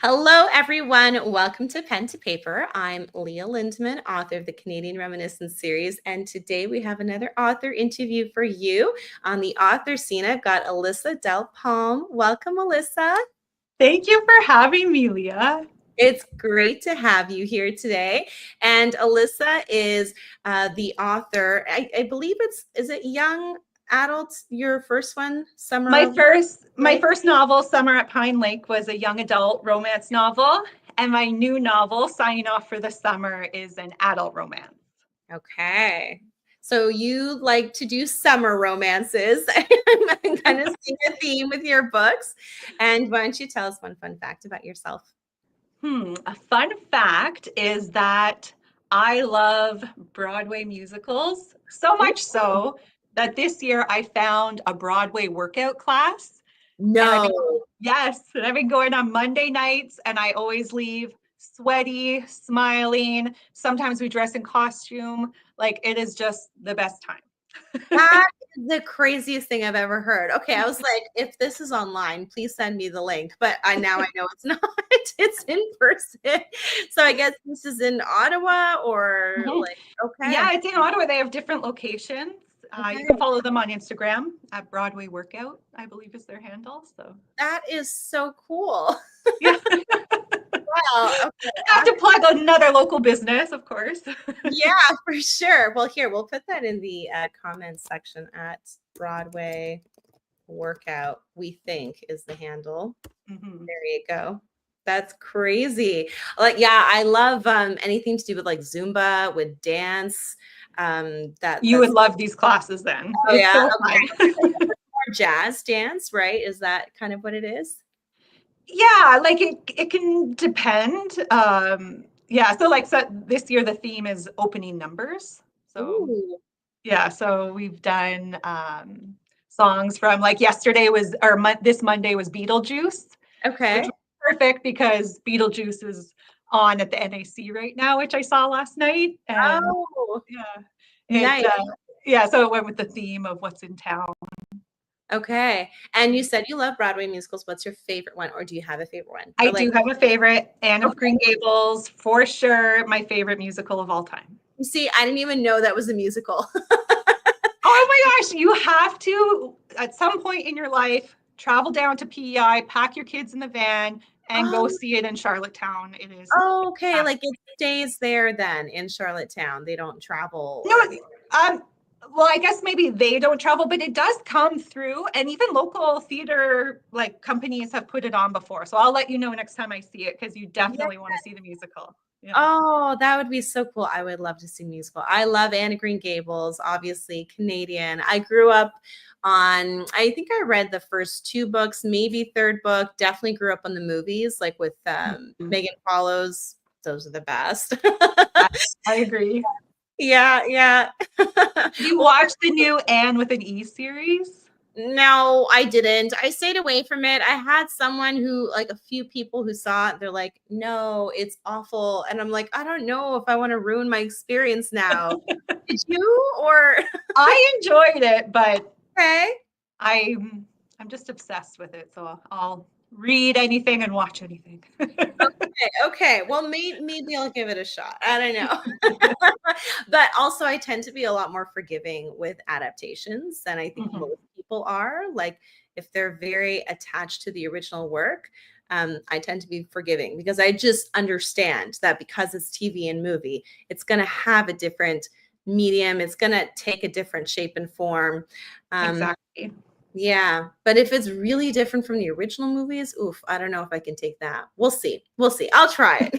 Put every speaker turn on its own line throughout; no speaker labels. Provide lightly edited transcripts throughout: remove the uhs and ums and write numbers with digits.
Hello, everyone. Welcome to Pen to Paper. I'm Leah Lindman, author of the Canadian Reminiscence series, and today we have another author interview for you. On the author scene, I've got Alyssa Delle Palme. Welcome, Alyssa.
Thank you for having me, Leah.
It's great to have you here today. And Alyssa is the author. I believe is it young adults? Your first one,
My
Summer.
first my
Right?
first novel, Summer at Pine Lake, was a young adult romance novel, and my new novel, Signing Off for the Summer, is an adult romance.
Okay. So you like to do summer romances. I'm kind of seeing a theme with your books. And why don't you tell us one fun fact about yourself?
A fun fact is that I love Broadway musicals, so much
Ooh.
so that this year I found a Broadway workout class. And I've been,
No.
yes, and I've been going on Monday nights, and I always leave sweaty, smiling. Sometimes we dress in costume. Like, it is just the best time.
That is the craziest thing I've ever heard. Okay, I was like, if this is online, please send me the link. But now I know it's not. It's in person. So I guess this is in Ottawa or
Mhm.
like, okay.
Yeah, it's in Ottawa. They have different locations. You can
Okay.
follow them on Instagram at Broadway Workout, I believe is their handle. So,
That is so cool.
yeah,
Wow. Okay.
I have to plug another local business, of course.
Yeah, for sure. Well, here, we'll put that in the comments section at Broadway Workout, we think is the handle.
Mhm.
There you go. That's crazy. Like, yeah, I love anything to do with like Zumba, with dance.
You would
That's
love these classes then.
oh
It's
yeah,
so fun.
okay. More jazz dance, right? Is that kind of what it is?
Yeah, like it can depend. Yeah, so this year the theme is opening numbers. So
Ooh,
yeah, so we've done songs from like yesterday was or this Monday was Beetlejuice, which
okay.
was perfect because Beetlejuice is on at the NAC right now, which I saw last night, and
Oh,
yeah, it
nice.
yeah, so it went with the theme of what's in town.
Okay. And you said you love Broadway musicals. What's your favorite one, or do you have a favorite one?
I
Or like,
do have a favorite, Anne of
okay.
Green Gables, for sure, my favorite musical of all time.
You see, I didn't even know that was a musical.
Oh my gosh, you have to, at some point in your life, travel down to PEI, pack your kids in the van, and go
Oh,
see it in Charlottetown. It is
okay. Like it stays there then in Charlottetown. They don't travel
no,
or anything.
um, well, I guess maybe they don't travel, but it does come through, and even local theater like companies have put it on before. So I'll let you know next time I see it because you
Yeah.
definitely want to see the musical. Yeah.
Oh, that would be so cool. I would love to see musical. I love Anne of Green Gables, obviously Canadian. I grew up on, I think I read the first two books, maybe third book. Definitely grew up on the movies, like with
Mhm.
Megan Follows. Those are the best.
I, I agree.
Yeah, yeah.
Did you
Well,
watch the new Anne with an E series?
no, I didn't. I stayed away from it. I had someone who, like a few people who saw it, they're like, no, it's awful. And I'm like, I don't know if I want to ruin my experience now. Did you? Or,
I enjoyed it, but
okay.
I'm just obsessed with it. So I'll read anything and watch anything.
Okay. Well, maybe I'll give it a shot. I don't know. But also, I tend to be a lot more forgiving with adaptations than I think
Mhm.
most people are. Like, if they're very attached to the original work, I tend to be forgiving because I just understand that because it's TV and movie, it's going to have a different medium. It's going to take a different shape and form. Um,
Exactly.
yeah, but if it's really different from the original movies, oof, I don't know if I can take that. We'll see. We'll see. I'll try it.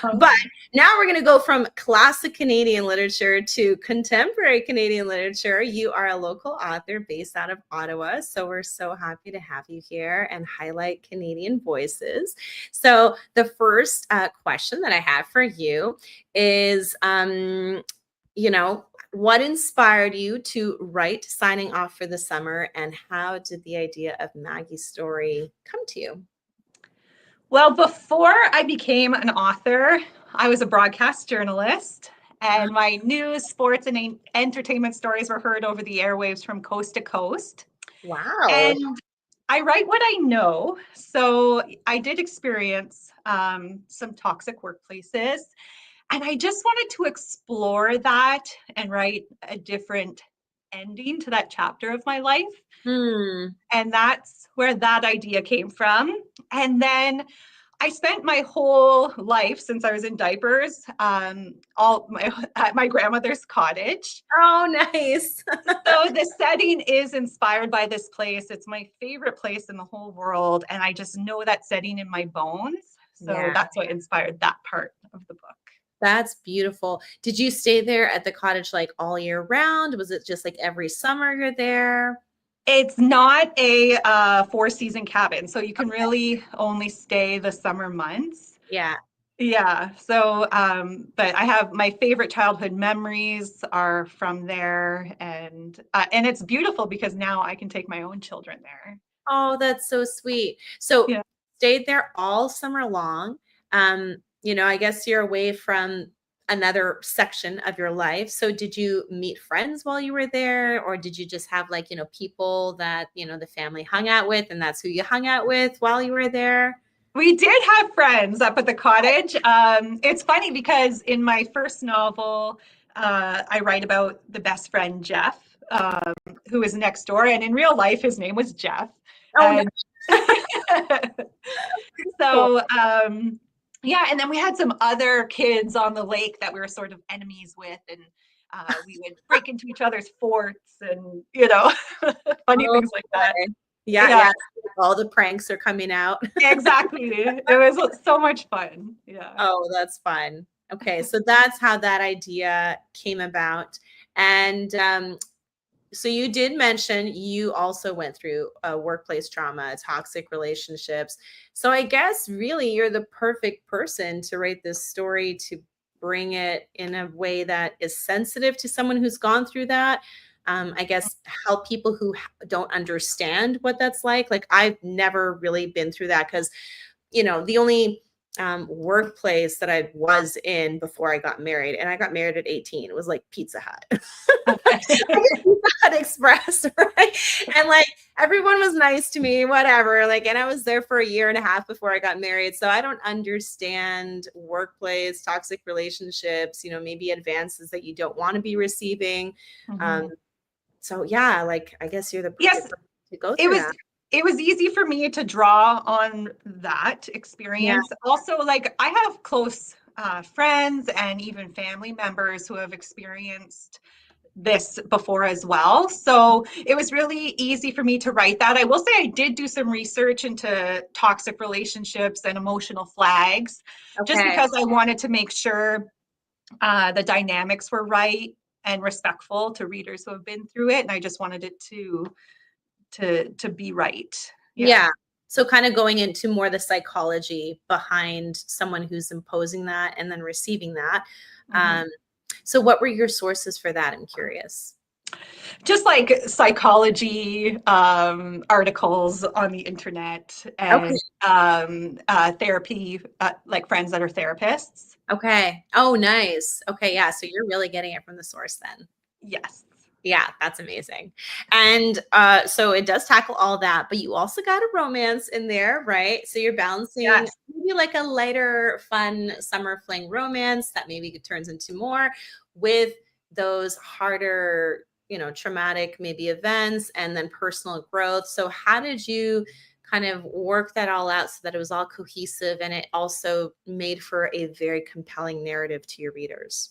But now we're going to go from classic Canadian literature to contemporary Canadian literature. You are a local author based out of Ottawa. So we're so happy to have you here and highlight Canadian voices. So the first question that I have for you is, what inspired you to write Signing Off for the Summer, and how did the idea of Maggie's story come to you?
Well, before I became an author, I was a broadcast journalist, and my news, sports, and entertainment stories were heard over the airwaves from coast to coast.
Wow.
And I write what I know. So I did experience some toxic workplaces, and I just wanted to explore that and write a different ending to that chapter of my life.
Hmm.
And that's where that idea came from. And then I spent my whole life since I was in diapers, all my at my grandmother's cottage.
Oh, nice.
So the setting is inspired by this place. It's my favorite place in the whole world, and I just know that setting in my bones. So
Yeah,
that's what inspired that part of the book.
that's beautiful. Did you stay there at the cottage like all year round? Was it just like every summer you're there?
It's not a four-season cabin, so you can really only stay the summer months.
Yeah.
Yeah. So, but I have my favorite childhood memories are from there, and it's beautiful because now I can take my own children there.
Oh, that's so sweet. So
Yeah.
stayed there all summer long. I guess you're away from another section of your life. So did you meet friends while you were there, or did you just have like, people that, the family hung out with and that's who you hung out with while you were there?
We did have friends up at the cottage. It's funny because in my first novel, I write about the best friend Jeff, who is next door, and in real life, his name was Jeff.
Oh, no.
And
Cool.
so, yeah, and then we had some other kids on the lake that we were sort of enemies with, and we would break into each other's forts and, funny
Oh,
things like that.
boy. Yeah,
Yeah,
yeah. All the pranks are coming out.
exactly. It was so much fun. Yeah.
Oh, that's fun. Okay, so that's how that idea came about. And so you did mention you also went through a workplace trauma, toxic relationships. So I guess really you're the perfect person to write this story, to bring it in a way that is sensitive to someone who's gone through that. I guess help people who don't understand what that's like. Like I've never really been through that because the only workplace that I was in before I got married, and I got married at 18, it was like Pizza Hut.
Okay.
Pizza Hut Express, right? And like everyone was nice to me, whatever. Like, and I was there for a year and a half before I got married. So I don't understand workplace, toxic relationships, maybe advances that you don't want to be receiving. Um,
Mhm.
so yeah, like I guess you're the perfect
Yes,
person to go
it
through
was
that.
it was easy for me to draw on that
Yeah.
experience. Also, like I have close friends and even family members who have experienced this before as well. So it was really easy for me to write that. I will say I did do some research into toxic relationships and emotional flags, just
Okay.
because I wanted to make sure the dynamics were right and respectful to readers who have been through it. And I just wanted it to be right. Yeah.
Yeah. So kind of going into more the psychology behind someone who's imposing that and then receiving that.
Mhm.
Um, so what were your sources for that? I'm curious.
Just like psychology articles on the internet
Okay.
and therapy, like friends that are therapists.
Okay. Oh, nice. Okay. Yeah. So you're really getting it from the source then.
Yes.
Yeah, that's amazing. And so it does tackle all that, but you also got a romance in there, right? So you're balancing
Yes.
maybe like a lighter, fun summer fling romance that maybe turns into more with those harder, traumatic maybe events and then personal growth. So how did you kind of work that all out so that it was all cohesive and it also made for a very compelling narrative to your readers?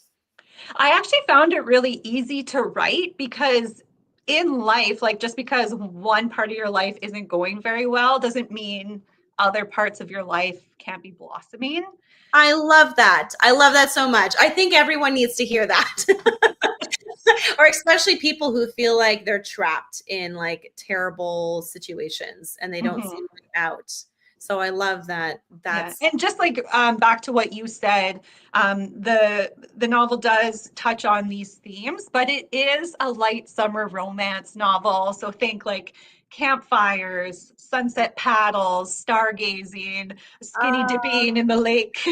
I actually found it really easy to write because in life, like just because one part of your life isn't going very well doesn't mean other parts of your life can't be blossoming.
I love that. I love that so much. I think everyone needs to hear that. Or especially people who feel like they're trapped in like terrible situations and they don't see
Mhm.
a way out. So I love that.
Yeah,
That's
and just like back to what you said, the novel does touch on these themes, but it is a light summer romance novel. So think like campfires, sunset paddles, stargazing, skinny
uh,
dipping in the lake.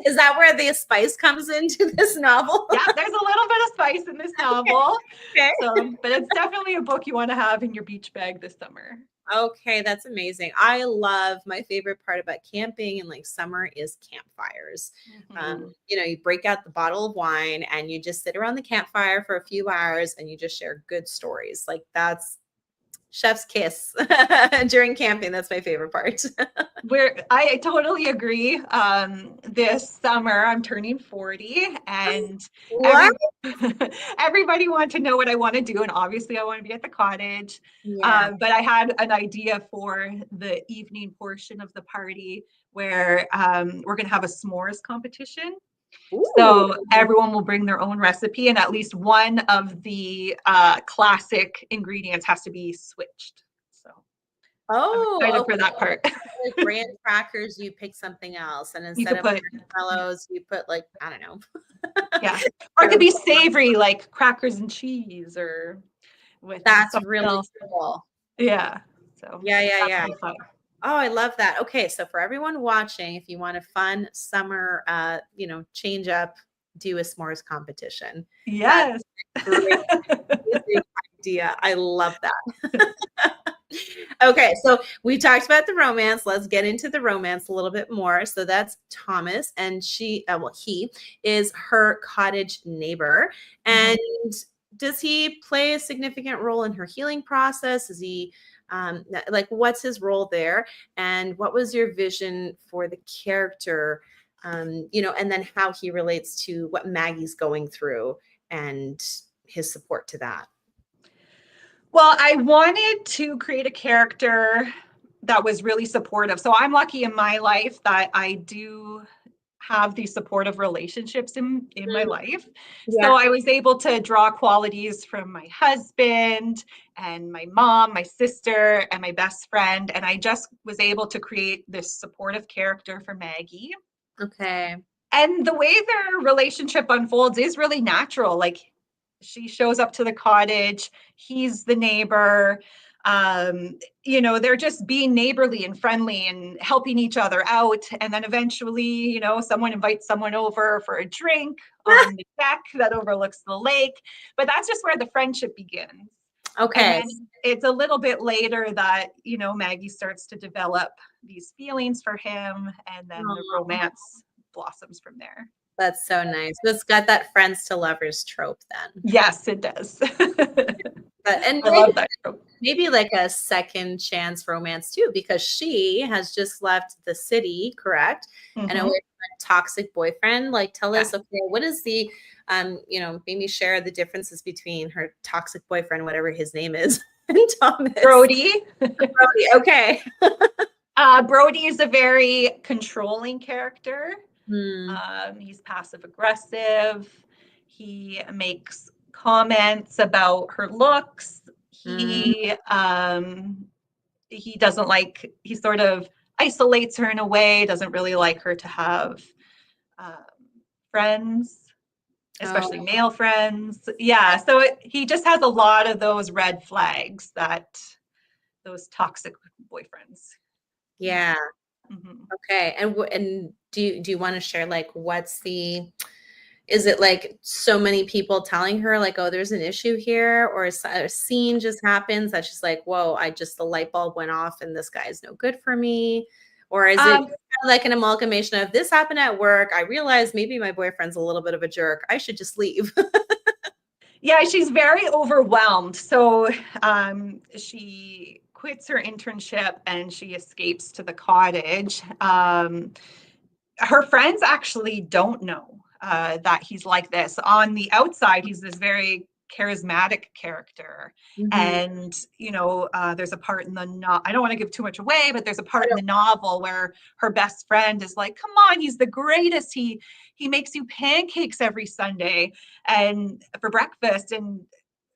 Is that where the spice comes into this novel?
Yeah, there's a little bit of spice in this novel.
Okay.
So, but it's definitely a book you want to have in your beach bag this summer.
Okay, that's amazing. I love my favorite part about camping and like summer is campfires.
Mhm.
You break out the bottle of wine and you just sit around the campfire for a few hours and you just share good stories. Like that's chef's kiss during camping. That's my favorite part.
I totally agree. This summer I'm turning 40 and every
What?
everybody wanted to know what I want to do. And obviously I want to be at the cottage.
Yeah.
But I had an idea for the evening portion of the party where we're going to have a s'mores competition.
Ooh.
So everyone will bring their own recipe, and at least one of the classic ingredients has to be switched. So I'm
Oh,
excited for
okay.
that part.
Like graham crackers, you pick something else. And
You
instead
could
of
put,
marshmallows, you put like, I don't know.
yeah, or it could be savory, like crackers and cheese, or with
That's
something
really
else.
cool.
Yeah, so
Yeah, yeah,
that'll
yeah.
be fun.
Oh, I love that. Okay, so for everyone watching, if you want a fun summer, change up, do a s'mores competition. That's
Yes.
a great amazing idea. I love that. Okay, so we talked about the romance. Let's get into the romance a little bit more. So that's Thomas, and he is her cottage neighbor.
Mhm.
And does he play a significant role in her healing process? Is he like what's his role there? And what was your vision for the character? And then how he relates to what Maggie's going through and his support to that.
Well, I wanted to create a character that was really supportive. So I'm lucky in my life that I do have these supportive relationships in my life.
Yeah.
So I was able to draw qualities from my husband and my mom, my sister, and my best friend. And I just was able to create this supportive character for Maggie.
Okay.
And the way their relationship unfolds is really natural. Like she shows up to the cottage, he's the neighbor. They're just being neighborly and friendly and helping each other out. And then eventually, someone invites someone over for a drink on the deck that overlooks the lake. But that's just where the friendship begins. And
Okay.
then it's a little bit later that, Maggie starts to develop these feelings for him. And then the
Aw,
romance blossoms from there.
that's so nice. So it's got that friends to lovers trope then.
Yes, it does.
And
I love that trope.
maybe like a second chance romance too, because she has just left the city, correct? And away
Mhm.
from a toxic boyfriend. Like tell
Yeah.
us, okay, what is the maybe share the differences between her toxic boyfriend, whatever his name is, and Thomas.
Brody.
Brody. Okay.
Brody is a very controlling character.
Hmm.
He's passive aggressive. He makes comments about her looks.
Mm.
He doesn't like. He sort of isolates her in a way. Doesn't really like her to have um, friends, especially
Oh,
male friends. Yeah, so he just has a lot of those red flags that those toxic boyfriends.
yeah.
Mhm.
Okay. And do you want to share like is it like so many people telling her like, oh, there's an issue here, or a scene just happens that she's like, whoa, the light bulb went off and this guy is no good for me? Or is it
Um,
kind of like an amalgamation of this happened at work? I realized maybe my boyfriend's a little bit of a jerk. I should just leave.
yeah, she's very overwhelmed. So she quits her internship and she escapes to the cottage. Her friends actually don't know that he's like this. On the outside, he's this very charismatic character.
Mhm.
And, there's a part in the I don't want to give too much away, but there's a
I
part in the novel where her best friend is like, come on, he's the greatest. He makes you pancakes every Sunday and for breakfast. And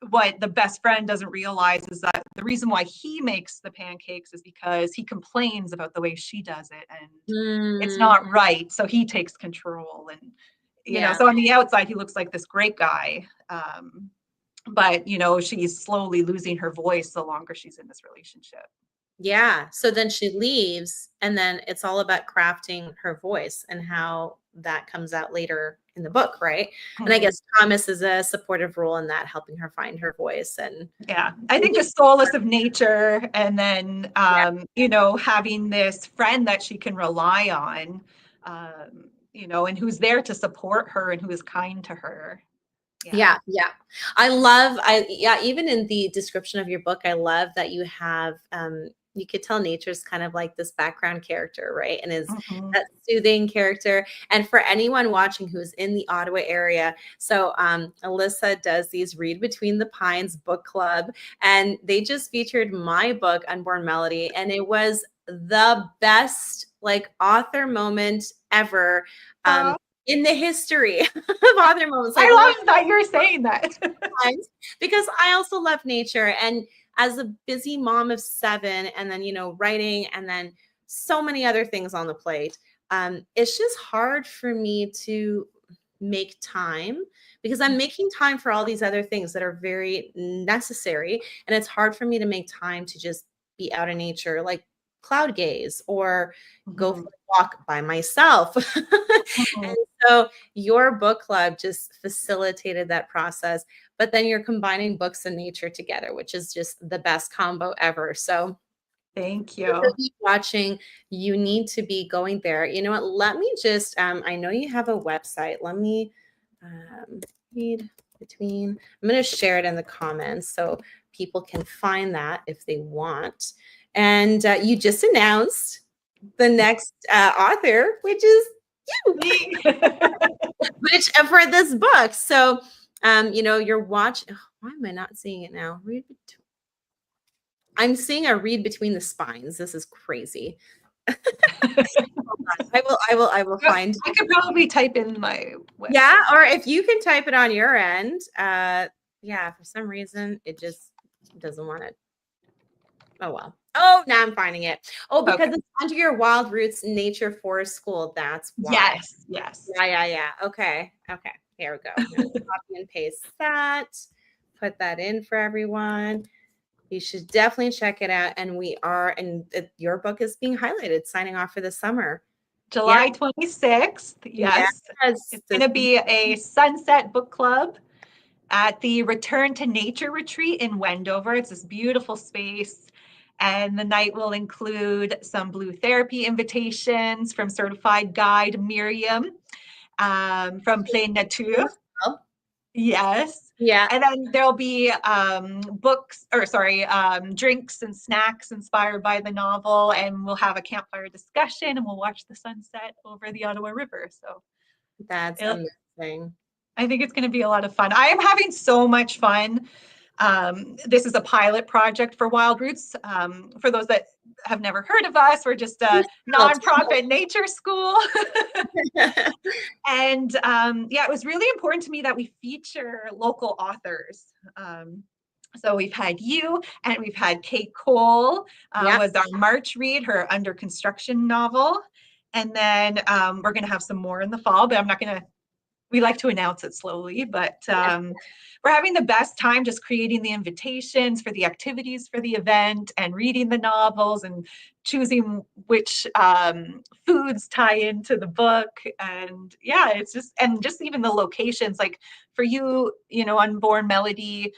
what the best friend doesn't realize is that the reason why he makes the pancakes is because he complains about the way she does it and it's
Mm,
not right. So he takes control and
yeah.
so on the outside he looks like this great guy. But she's slowly losing her voice the longer she's in this relationship.
Yeah. So then she leaves, and then it's all about crafting her voice and how that comes out later in the book, right? And I
Mhm.
guess Thomas is a supportive role in that, helping her find her voice. And
Yeah, I think the solace of nature, and then having this friend that she can rely on, and who's there to support her and who is kind to her. Yeah.
yeah, yeah. Yeah, even in the description of your book, I love that you have you could tell nature's kind of like this background character, right? And is
Mhm.
that soothing character. And for anyone watching who's in the Ottawa area, so Alyssa does these Read Between the Pines book club, and they just featured my book, Unborn Melody, and it was the best like author moment ever. Um,
Aw,
in the history of author moments, like
I love that you're saying that.
times, because I also love nature. And as a busy mom of seven, and then, writing, and then so many other things on the plate, it's just hard for me to make time, because I'm making time for all these other things that are very necessary. And it's hard for me to make time to just be out in nature, like cloud gaze or go for
Mhm.
a walk by myself.
Mhm.
And so your book club just facilitated that process, but then you're combining books and nature together, which is just the best combo ever. So
Thank
those of
you.
you watching, you need to be going there. You know what? Let me just, I know you have a website. Let me read between, I'm going to share it in the comments so people can find that if they want. And you just announced the next author, which is you,
Me.
which for this book. So, you're watching. Oh, why am I not seeing it now? I'm seeing a Read Between the Spines. This is crazy. I will find.
I could probably type in my
Yeah,
website.
or if you can type it on your end. Yeah, for some reason it just doesn't want it. Oh well. Oh, now I'm finding it. Oh,
Okay.
because it's under your Wild Roots Nature Forest School. That's why.
Yes, yes.
Yeah. Okay. Okay. Here we go. I'm gonna copy and paste that. Put that in for everyone. You should definitely check it out. And your book is being highlighted, signing off for the summer. Yeah.
July 26th. Yes.
Yes.
It's going to be a sunset book club at the Return to Nature retreat in Wendover. It's this beautiful space. And the night will include some blue therapy invitations from certified guide Miriam from Plein Nature. Yes.
Yeah.
And then there'll be drinks and snacks inspired by the novel. And we'll have a campfire discussion and we'll watch the sunset over the Ottawa River. So
That's amazing.
I think it's going to be a lot of fun. I am having so much fun. This is a pilot project for Wild Roots. For those that have never heard of us, we're just a nonprofit nature school. And it was really important to me that we feature local authors. So we've had you, and we've had Kate Cole,
Yeah.
was our March read, her under construction novel. And then we're going to have some more in the fall, but I'm not going to, we like to announce it slowly, but we're having the best time just creating the invitations for the activities for the event and reading the novels and choosing which foods tie into the book. And it's just even the locations, like for you, Unborn Melody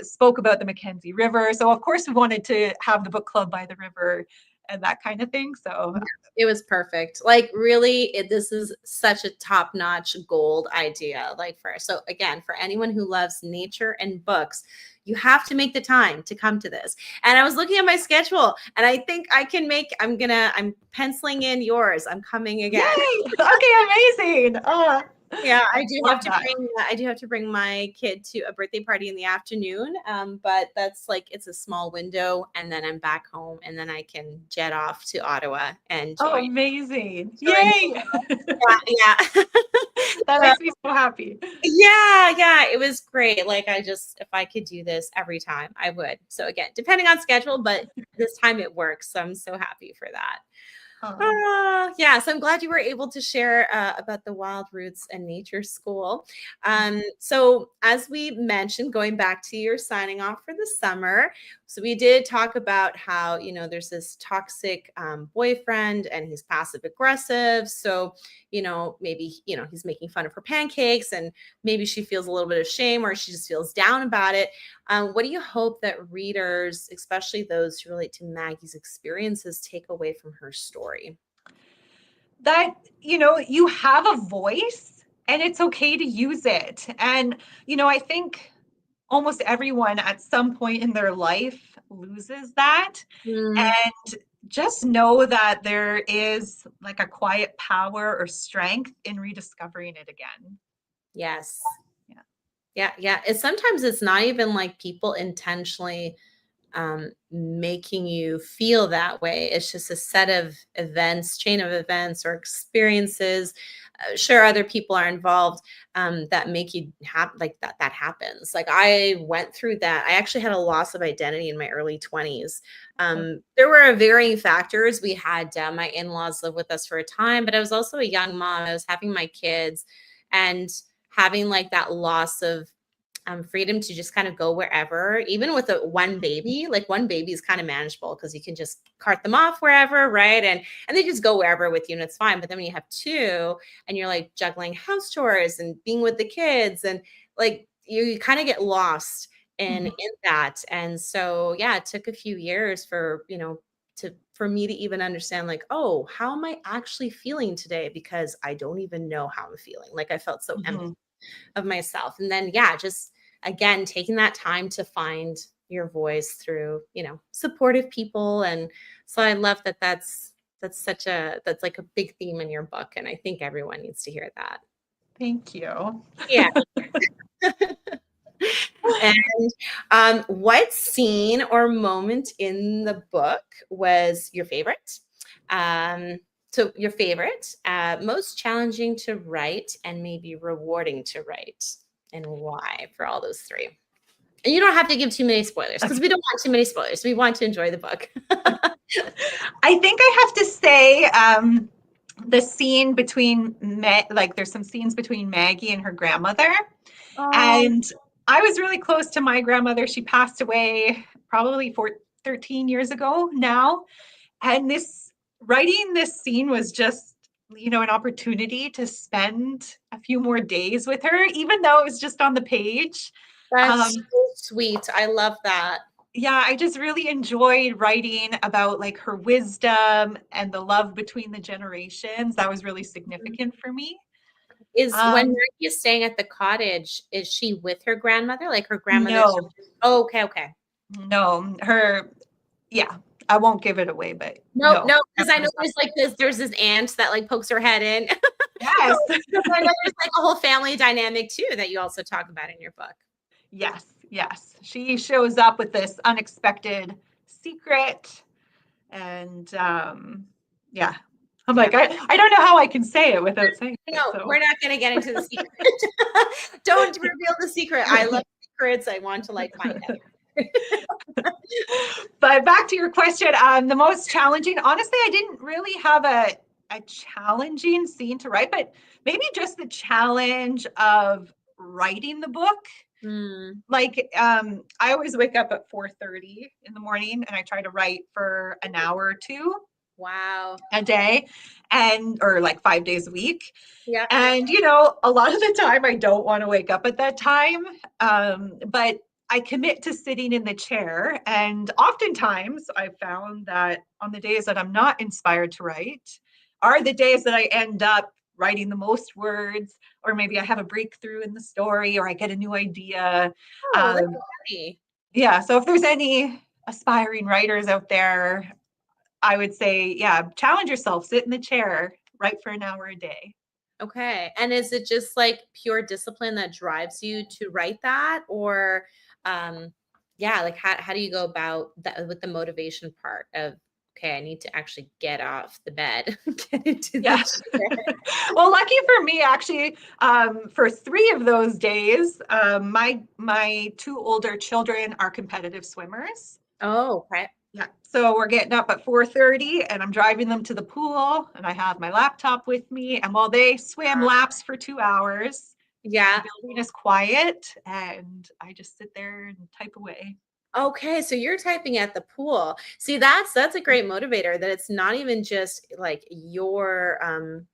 spoke about the Mackenzie River. So of course we wanted to have the book club by the river and that kind of thing. So
It was perfect. Like really, this is such a top-notch gold idea. So again, for anyone who loves nature and books, you have to make the time to come to this. And I was looking at my schedule, and I think I can I'm penciling in yours. I'm coming again.
yay! Okay, amazing.
Yeah,
I love that.
I do have to bring my kid to a birthday party in the afternoon. But that's it's a small window, and then I'm back home, and then I can jet off to Ottawa and
Oh,
join.
amazing.
join
Yay.
yeah.
That
So,
makes me so happy.
yeah, it was great. If I could do this every time, I would. So again, depending on schedule, but this time it works. So I'm so happy for that.
Um,
Yeah, so I'm glad you were able to share about the Wild Roots and Nature School. So, as we mentioned, going back to your signing off for the summer, so we did talk about how, there's this toxic boyfriend and he's passive aggressive. So, maybe, he's making fun of her pancakes and maybe she feels a little bit of shame or she just feels down about it. What do you hope that readers, especially those who relate to Maggie's experiences, take away from her story?
that, you have a voice and it's okay to use it. And, I think almost everyone at some point in their life loses that.
Mm,
And just know that there is like a quiet power or strength in rediscovering it again.
yes.
Yeah.
Yeah. Yeah. Sometimes it's not even like people intentionally making you feel that way. It's just a set of events, chain of events or experiences. Sure, other people are involved that make you like that happens. Like I went through that. I actually had a loss of identity in my early 20s. There were varying factors. We had my in-laws live with us for a time, but I was also a young mom. I was having my kids and having like that loss of freedom to just kind of go wherever, even with one baby. Like one baby is kind of manageable because you can just cart them off wherever, right? And they just go wherever with you, and it's fine. But then when you have two, and you're like juggling house chores and being with the kids, and like you kind of get lost
Mhm.
in that. And so yeah, it took a few years for for me to even understand like, oh, how am I actually feeling today? Because I don't even know how I'm feeling. Like I felt so empty
Mhm.
of myself. And then, yeah, just again, taking that time to find your voice through, supportive people. And so I love that that's like a big theme in your book. And I think everyone needs to hear that.
Thank you.
Yeah. And what scene or moment in the book was your favorite? So your favorite, most challenging to write and maybe rewarding to write, and why for all those three? And you don't have to give too many spoilers because
Okay.
we don't want too many spoilers. We want to enjoy the book.
I think I have to say the scene between like there's some scenes between Maggie and her grandmother.
Oh,
And I was really close to my grandmother. She passed away probably 13 years ago now. And this writing this scene was just, an opportunity to spend a few more days with her, even though it was just on the page.
that's
Um,
so sweet. I love that.
yeah, I just really enjoyed writing about like her wisdom and the love between the generations. That was really significant for me.
Is when
Um,
Maggie is staying at the cottage, is she with her grandmother? Like her grandmother's.
no,
Oh, okay, okay.
no, yeah, I won't give it away, but
No,
no.
no, because I know there's this aunt that like pokes her head in.
Yes.
Because I know there's like a whole family dynamic too that you also talk about in your book.
Yes, yes. She shows up with this unexpected secret and yeah. I'm
Yeah.
like, I don't know how I can say it without saying it.
No,
So
we're not going to get into the secret. Don't reveal the secret. I love secrets. I want to like find out.
but back to your question, the most challenging, honestly, I didn't really have a challenging scene to write, but maybe just the challenge of writing the book.
Mm,
Like I always wake up at 4:30 in the morning and I try to write for an hour or two
wow.
a day and or like 5 days a week.
Yeah.
And a lot of the time I don't want to wake up at that time. But I commit to sitting in the chair. And oftentimes I've found that on the days that I'm not inspired to write are the days that I end up writing the most words, or maybe I have a breakthrough in the story, or I get a new idea.
Oh, look
Um,
at me.
yeah. So if there's any aspiring writers out there, I would say, yeah, challenge yourself, sit in the chair, write for an hour a day.
Okay. And is it just like pure discipline that drives you to write that? Or yeah, like how do you go about that with the motivation part of okay, I need to actually get off the bed, get into the
Yeah.
chair.
Well, lucky for me, actually, for 3 of those days, my two older children are competitive swimmers.
Oh, okay.
Yeah. So we're getting up at 4:30 and I'm driving them to the pool and I have my laptop with me. And while they swim laps for 2 hours, the
Yeah.
building is quiet and I just sit there and type away.
Okay, so you're typing at the pool. See, that's a great motivator that it's not even just like your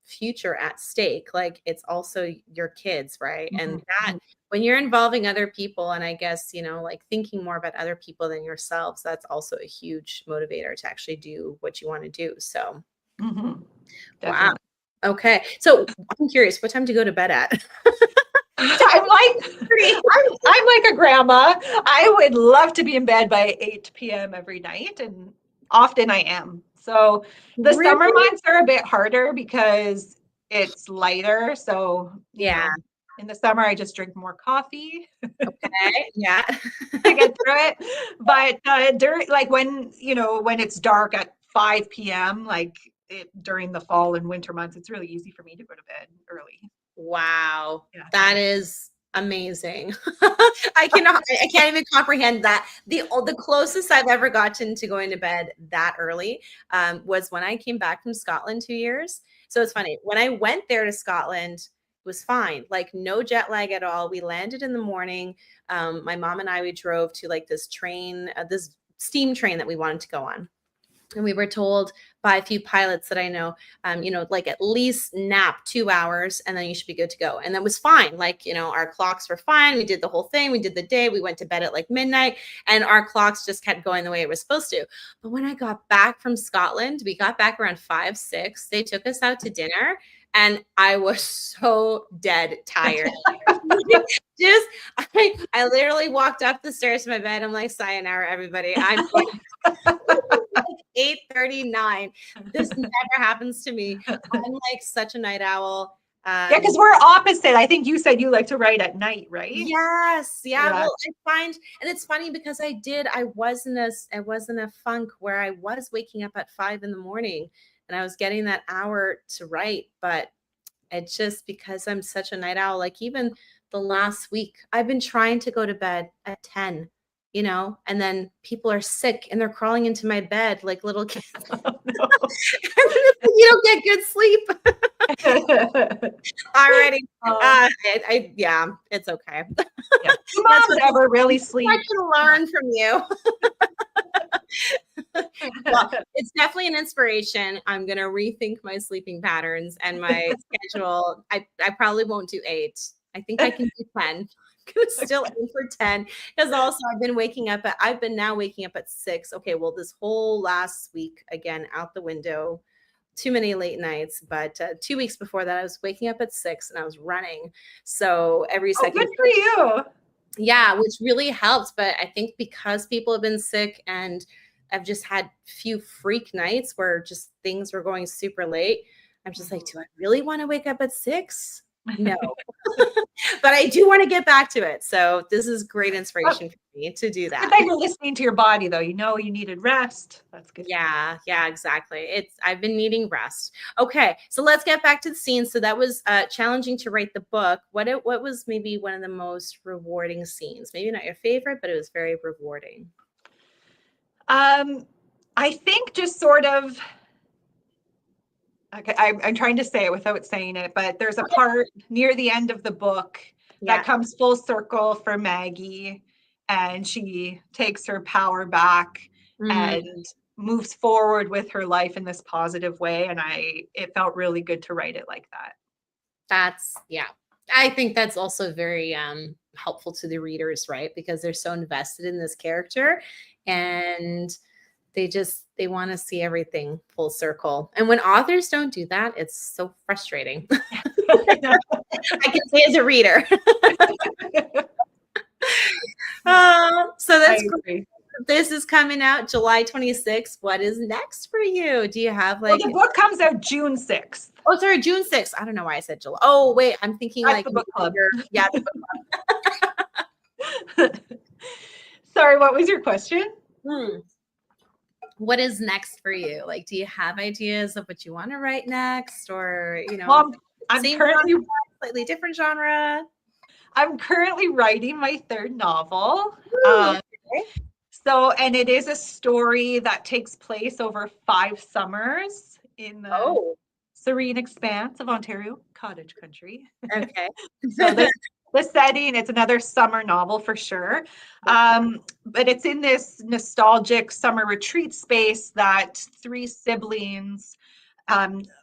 future at stake, like it's also your kids, right? And that
Mhm.
when you're involving other people and I guess, like thinking more about other people than yourselves, that's also a huge motivator to actually do what you want to do. So,
Mhm.
wow.
Definitely.
Okay. So, I'm curious, what time do you go to bed at?
I'm like a grandma. I would love to be in bed by 8 p.m. every night, and often I am. So the summer
Really?
months are a bit harder because it's lighter. So,
Yeah.
in the summer I just drink more coffee
Okay. Yeah.
to get through it. But during like when it's dark at 5 p.m., like during the fall and winter months, it's really easy for me to go to bed early.
Wow,
Yeah.
that is amazing. I can't even comprehend that. The closest I've ever gotten to going to bed that early was when I came back from Scotland 2 years. So it's funny. When I went there to Scotland, it was fine, like no jet lag at all. We landed in the morning. My mom and I, we drove to like this train, this steam train that we wanted to go on. And we were told by a few pilots that I know, like at least nap 2 hours and then you should be good to go. And that was fine. Like, our clocks were fine. We did the whole thing. We did the day. We went to bed at like midnight and our clocks just kept going the way it was supposed to. But when I got back from Scotland, we got back around 5, 6. They took us out to dinner and I was so dead tired. just I literally walked up the stairs to my bed. I'm like, sayonara, everybody. I'm going 8:39. This never happens to me. I'm like such a night owl.
Yeah, because we're opposite. I think you said you like to write at night, right?
Yes, yeah.
Yeah.
Well, I find, and it's funny because I was in a funk where I was waking up at 5 in the morning, and I was getting that hour to write, but it's just because I'm such a night owl. Like even the last week, I've been trying to go to bed at 10, and then people are sick and they're crawling into my bed like little kids.
Oh, no.
You don't get good sleep already.
Um,
Yeah, it's okay.
yeah. Do
That's
moms ever really
what I
sleep?
can learn from you. Well, it's definitely an inspiration. I'm gonna rethink my sleeping patterns and my schedule. I probably won't do 8. I think I can do 10. I'm gonna still aim for 10 because also I've been now waking up at 6. Okay, well, this whole last week again out the window. Too many late nights, but 2 weeks before that, I was waking up at 6 and I was running. So every
Oh, good
second,
for you.
yeah, which really helps. But I think because people have been sick and I've just had few freak nights where just things were going super late, I'm just like, do I really want to wake up at 6? No. But I do want to get back to it. So this is great
Well,
inspiration for me to do
it's good
that.
that you're listening to your body, though. You know you needed rest. That's good.
Yeah, yeah, exactly. I've been needing rest. Okay, so let's get back to the scene. So that was challenging to write the book. What was maybe one of the most rewarding scenes? Maybe not your favorite, but it was very rewarding.
Um, I think just sort of. Okay, I'm trying to say it without saying it, but there's a part near the end of the book that
Yeah.
comes full circle for Maggie, and she takes her power back
Mhm.
and moves forward with her life in this positive way. And it felt really good to write it like that.
That's yeah. I think that's also very helpful to the readers, right? Because they're so invested in this character and they want to see everything full circle. And when authors don't do that, it's so frustrating. I can say as a reader. So
I
that's great.
agree.
This is coming out July 26th. What is next for you? Do you have
Well,
like
the book comes out June 6th.
oh sorry, June 6th. I don't know why I said July. Oh wait, I'm thinking
That's
like
the book club.
yeah,
Sorry, what was your question?
hmm. What is next for you? Like, do you have ideas of what you want to write next, or
Well, I'm
same
currently
genre, slightly different genre?
I'm currently writing my third novel.
Ooh, okay.
So, and it is a story that takes place over 5 summers in the
Oh,
serene expanse of Ontario, cottage country.
okay.
So the setting, it's another summer novel for sure.
Yeah.
But it's in this nostalgic summer retreat space that three siblings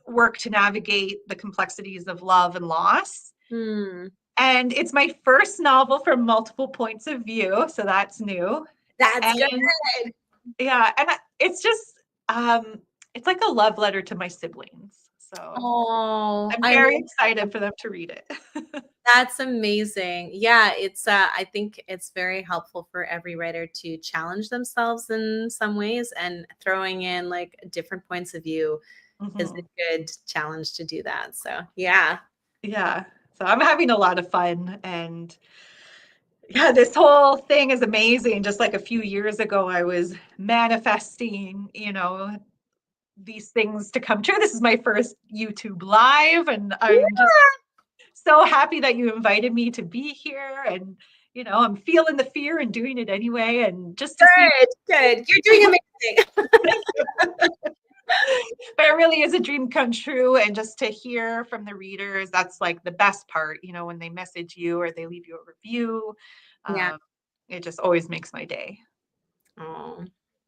work to navigate the complexities of love and loss.
Hmm.
And it's my first novel from multiple points of view, so that's new.
That's good.
And yeah, and it's just it's like a love letter to my siblings. So
Oh,
I'm
I
very
love
excited for them to read it.
that's amazing. Yeah, it's I think it's very helpful for every writer to challenge themselves in some ways, and throwing in like different points of view is a
Mhm.
good challenge to do that. So, yeah.
Yeah. So I'm having a lot of fun, and yeah, this whole thing is amazing. Just like a few years ago, I was manifesting, these things to come true. This is my first YouTube live, and I'm just so happy that you invited me to be here. And, I'm feeling the fear and doing it anyway. And just to see,
Good, good. You're doing amazing.
but it really is a dream come true. And just to hear from the readers, that's like the best part, when they message you or they leave you a review.
Yeah.
Um, it just always makes my day.
Oh,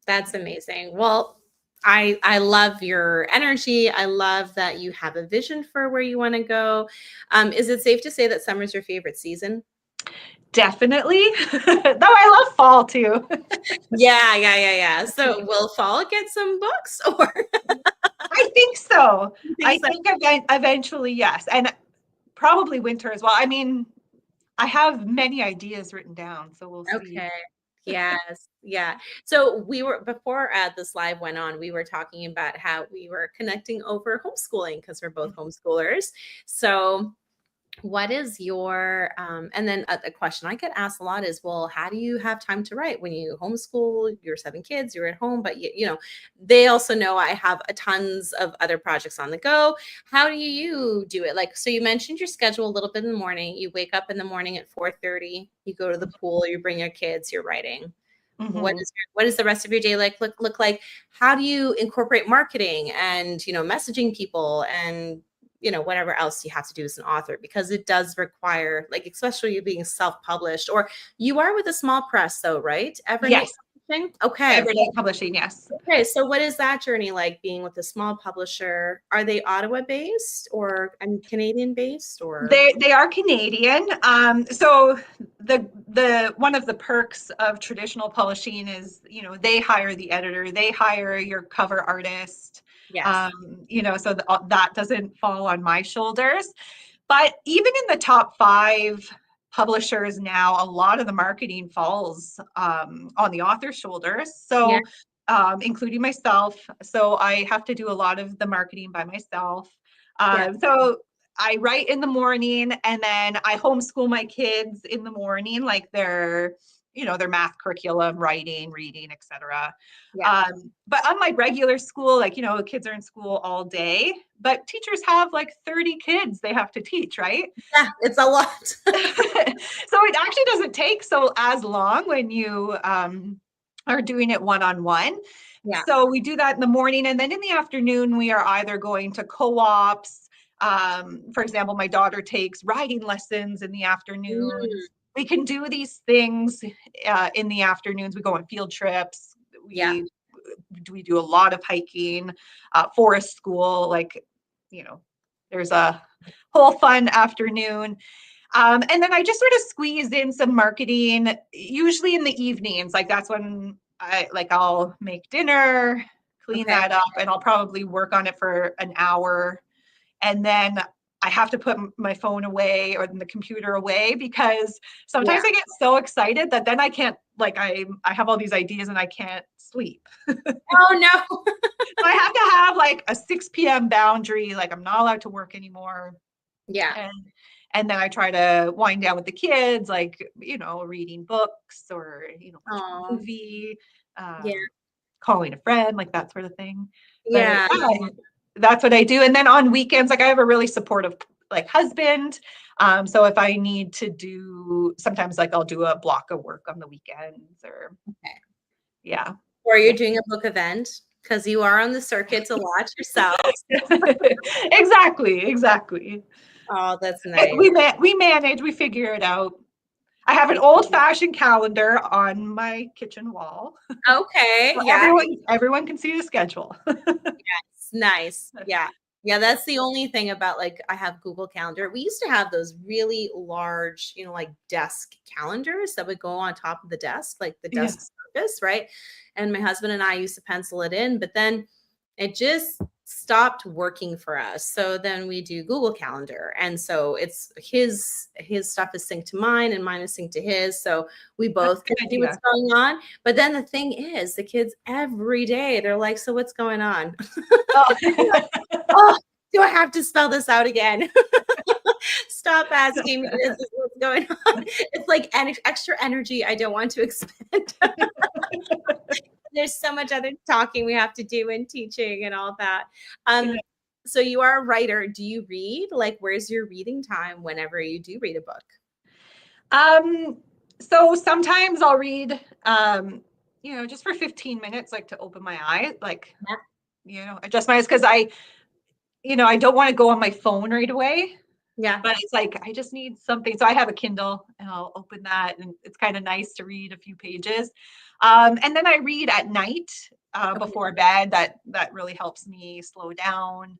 that's amazing. Well, I love your energy. I love that you have a vision for where you want to go. Is it safe to say that summer's your favorite season?
Definitely. Though I love fall too.
Yeah, yeah, yeah, yeah. So will fall get some books or
I think so.
you think
I
so?
think eventually, yes. And probably winter as well. I mean, I have many ideas written down, so we'll see.
Okay. Yes. Yeah. So we were before this live went on, we were talking about how we were connecting over homeschooling because we're both homeschoolers. So what is your and then a question I get asked a lot is, well, how do you have time to write when you homeschool your 7 kids, you're at home, but they also know I have a tons of other projects on the go. How do you do it? Like, so you mentioned your schedule a little bit in the morning. You wake up in the morning at 4:30, you go to the pool, you bring your kids, you're writing. What
Mhm.
is what is the rest of your day like look like? How do you incorporate marketing and messaging people and whatever else you have to do as an author, because it does require, like, especially you being self-published, or you are with a small press though, right? Evernight
Yes,
Publishing? Okay.
everyday publishing, yes.
Okay, so what is that journey like being with a small publisher? Are they Ottawa based or and Canadian based or?
They are Canadian. So the one of the perks of traditional publishing is, they hire the editor, they hire your cover artist.
Yes.
So that doesn't fall on my shoulders. But even in the top 5 publishers now, a lot of the marketing falls on the author's shoulders.
Yeah.
So, including myself. So I have to do a lot of the marketing by myself.
Yeah.
So I write in the morning, and then I homeschool my kids in the morning, like their math curriculum, writing, reading, etc.
Yeah.
But unlike regular school, like, kids are in school all day, but teachers have like 30 kids they have to teach, right?
Yeah, it's a lot.
So it actually doesn't take so as long when you are doing it one-on-one.
Yeah.
So we do that in the morning, and then in the afternoon, we are either going to co-ops. For example, my daughter takes riding lessons in the
Mm,
afternoons. We can do these things in the afternoons. We go on field trips.
yeah.
We do a lot of hiking, forest school. Like, there's a whole fun afternoon. And then I just sort of squeeze in some marketing, usually in the evenings. Like, that's when I'll make dinner, clean
Okay.
that up, and I'll probably work on it for an hour. And then I have to put my phone away or the computer away, because
Yeah.
sometimes I get so excited that then I can't, like, I have all these ideas and I can't sleep.
Oh no.
So I have to have like a 6 p.m. boundary, like I'm not allowed to work anymore.
Yeah.
And and then I try to wind down with the kids, like, reading books or, watching a
Oh,
movie,
yeah.
calling a friend, like that sort of thing. But
Yeah.
yeah, that's what I do. And then on weekends, like, I have a really supportive, like, husband. So if I need to do, sometimes, like, I'll do a block of work on the weekends, or
Okay.
Yeah.
Or you're
Yeah.
doing a book event because you are on the circuit a lot yourself.
Exactly.
Oh, that's nice.
We manage, we figure it out. I have an old-fashioned calendar on my kitchen wall.
Okay.
So
Yeah.
everyone can see the schedule.
It's nice. Yeah. Yeah, that's the only thing about like I have Google Calendar. We used to have those really large, like desk calendars that would go on top of the desk, like the
Yeah.
desk surface, right? And my husband and I used to pencil it in, but then it just stopped working for us. So then we do Google Calendar. And so it's his stuff is synced to mine and mine is synced to his. So we
That's
both
a good
can see what's
idea.
going on. But then the thing is, the kids every day, they're like, so what's going on?
Oh.
Oh, do I have to spell this out again? Stop asking me. This is what's going on. It's like extra energy I don't want to expend. There's so much other talking we have to do and teaching and all that.
Yeah.
So you are a writer. Do you read? Like, where's your reading time whenever you do read a book?
So sometimes I'll read, just for 15 minutes, like to open my eyes, like, adjust my eyes, because I don't want to go on my phone right away.
Yeah.
But it's like I just need something. So I have a Kindle and I'll open that, and it's kind of nice to read a few pages. And then I read at night before bed. That really helps me slow down.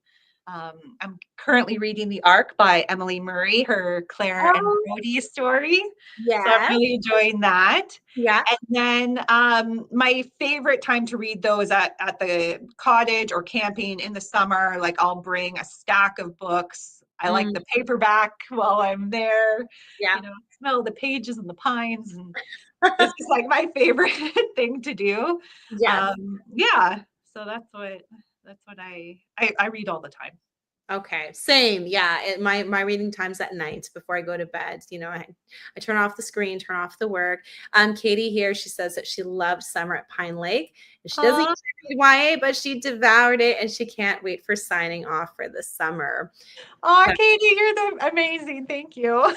I'm currently reading The Ark by Emily Murray, her Claire and
Oh,
Brody story. So I'm
yeah.
really enjoying that.
Yeah.
And then my favorite time to read those at the cottage or camping in the summer. Like I'll bring a stack of books. I like the paperback while I'm there.
Yeah.
Smell the pages and the pines, and it's just like my favorite thing to do.
Yes.
Yeah. So that's what I read all the time.
Okay, same. Yeah, my reading time's at night before I go to bed. I turn off the screen, turn off the work. Katie here, she says that she loved Summer at Pine Lake. And she doesn't read YA, but she devoured it, and she can't wait for signing off for the summer.
Oh, Katie, you're amazing. Thank you.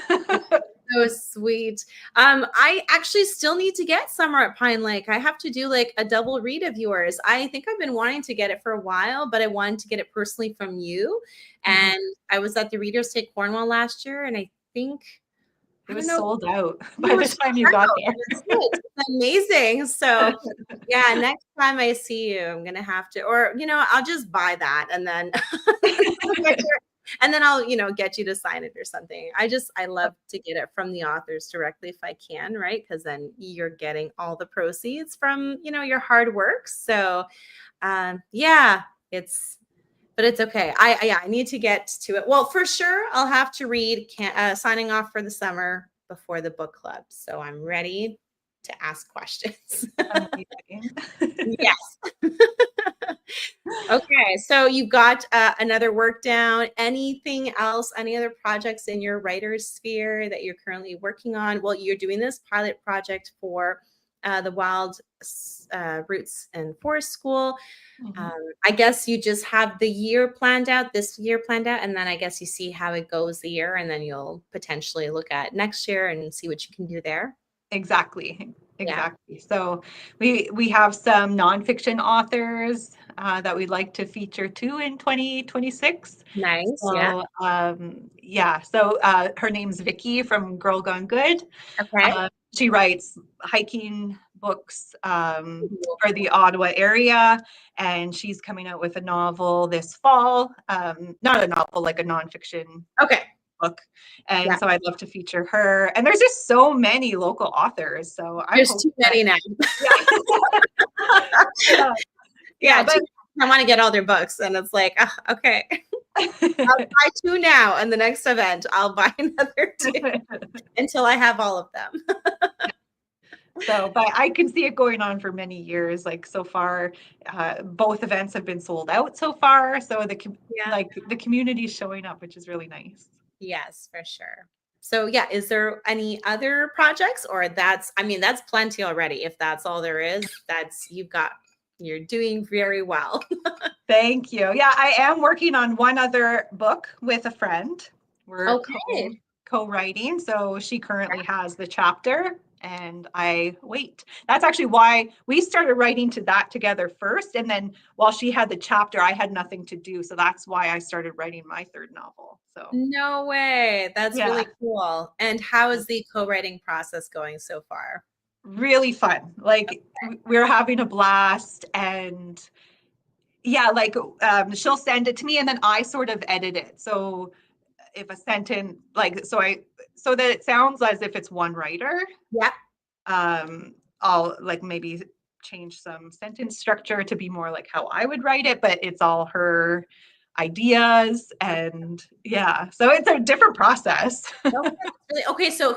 So sweet. I actually still need to get Summer at Pine Lake. I have to do like a double read of yours. I think I've been wanting to get it for a while, but I wanted to get it personally from you. And I was at the Reader's Take Cornwall last year, and I think
It
I don't
was
know.
sold out
You
by
were
the
sold
time you got
out.
there.
It's amazing. So yeah, next time I see you, I'm gonna have to, or I'll just buy that and then and then I'll, get you to sign it or something. I love to get it from the authors directly if I can, right? Because then you're getting all the proceeds from, your hard work. So yeah, but it's okay. I need to get to it. Well, for sure, I'll have to read signing off for the summer before the book club. So I'm ready to ask questions.
Amazing.
Yes. Okay, so you've got another work down. Anything else? Any other projects in your writer's sphere that you're currently working on? Well, you're doing this pilot project for the Wild Roots and Forest School. I guess you just have the year planned out, this year planned out, and then I guess you see how it goes the year, and then you'll potentially look at next year and see what you can do there.
Exactly.
Yeah.
So we have some nonfiction authors that we'd like to feature too in 2026.
Nice. Yeah.
So yeah. So her name's Vicky from Girl Gone Good.
Okay.
She writes hiking books for the Ottawa area, and she's coming out with a novel this fall. Not a novel, like a nonfiction
Okay.
book. And
Yeah.
so I'd love to feature her. And there's just so many local authors. So
There's too many now.
Yeah.
Yeah,
But
I want to get all their books, and it's like, okay, I'll buy 2 now, and the next event I'll buy another 2 until I have all of them.
So, but I can see it going on for many years. Like so far, both events have been sold out so far. So the community's showing up, which is really nice.
Yes, for sure. So yeah, is there any other projects, or that's plenty already. If that's all there is, you're doing very well.
Thank you. Yeah, I am working on one other book with a friend. We're
Okay.
co-writing. So she currently has the chapter and I wait. That's actually why we started writing to that together first. And then while she had the chapter, I had nothing to do. So that's why I started writing my third novel. So
No way. That's
yeah,
really cool. And how is the co-writing process going so far?
really fun. Like we're having a blast, and yeah, like she'll send it to me and then I sort of edit it. So if a sentence like so that it sounds as if it's one writer,
Yeah.
I'll like maybe change some sentence structure to be more like how I would write it, but it's all her ideas. And yeah, so it's a different process.
Okay, so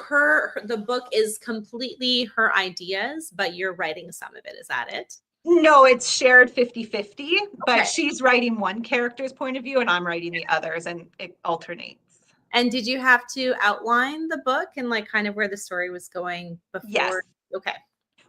the book is completely her ideas, but you're writing some of it. Is that it?
No, it's shared 50-50, but
Okay.
she's writing one character's point of view and I'm writing the others, and it alternates.
And did you have to outline the book and like kind of where the story was going
Yes.
before? Okay.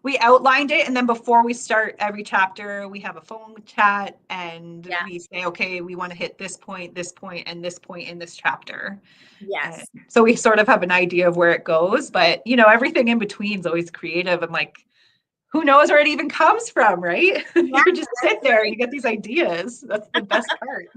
We outlined it, and then before we start every chapter, we have a phone chat and
Yeah.
we say, okay, we want to hit this point, and this point in this chapter. And
Yes.
so we sort of have an idea of where it goes, but everything in between is always creative, and like, who knows where it even comes from, right?
Yeah,
You just sit there and you get these ideas. That's the best part.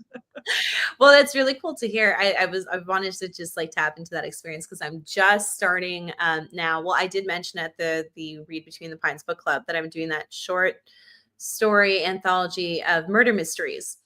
well, that's really cool to hear. I wanted to just like tap into that experience because I'm just starting now. Well, I did mention at the Read Between the Pines book club that I'm doing that short story anthology of murder mysteries.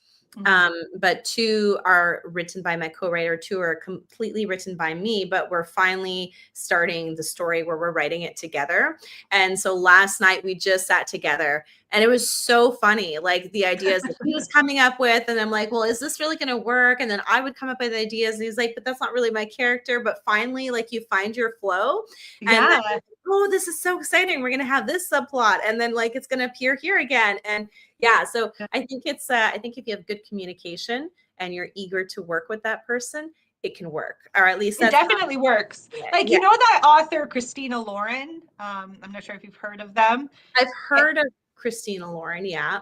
But two are written by my co-writer, two are completely written by me, but we're finally starting the story where we're writing it together. And so last night we just sat together and it was so funny. Like the ideas that he was coming up with, and I'm like, well, is this really going to work? And then I would come up with ideas and he's like, but that's not really my character. But finally, like you find your flow and then,
Yeah.
oh, this is so exciting. We're going to have this subplot. And then like, it's going to appear here again. And yeah, so I think I think if you have good communication and you're eager to work with that person, it can work. Or at least
It
that's
definitely works. Like,
yeah.
that author, Christina Lauren, I'm not sure if you've heard of them.
I've heard of Christina Lauren, yeah.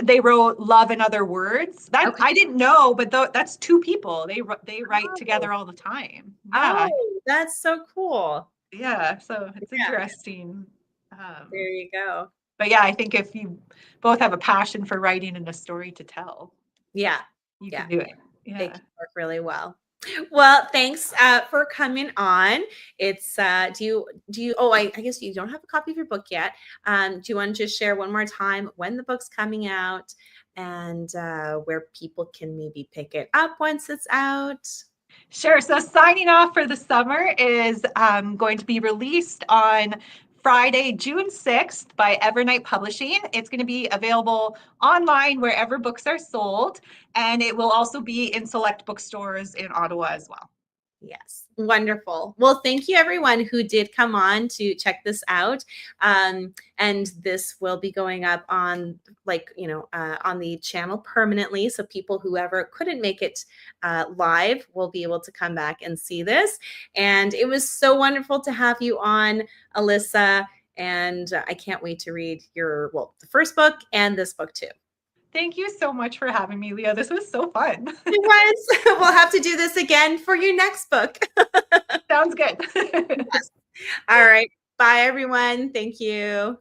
They wrote Love and Other Words. That
Okay.
I didn't know, but that's two people. They write
Oh,
together all the time. Yeah,
that's so cool.
yeah. So it's
Yeah,
interesting.
there you go.
But yeah, I think if you both have a passion for writing and a story to tell,
Yeah,
you
yeah,
can do it.
they
Yeah.
can work really well. Well, thanks for coming on. It's I guess you don't have a copy of your book yet. Do you want to just share one more time when the book's coming out and where people can maybe pick it up once it's out?
Sure. So signing off for the summer is going to be released on Friday, June 6th by Evernight Publishing. It's going to be available online wherever books are sold, and it will also be in select bookstores in Ottawa as well.
Yes, wonderful. Well, thank you everyone who did come on to check this out. And this will be going up on on the channel permanently. So people whoever couldn't make it live will be able to come back and see this. And it was so wonderful to have you on, Alyssa. And I can't wait to read the first book and this book too.
Thank you so much for having me, Leah. This was so fun.
It was. We'll have to do this again for your next book.
Sounds good.
Yes. All right. Bye, everyone. Thank you.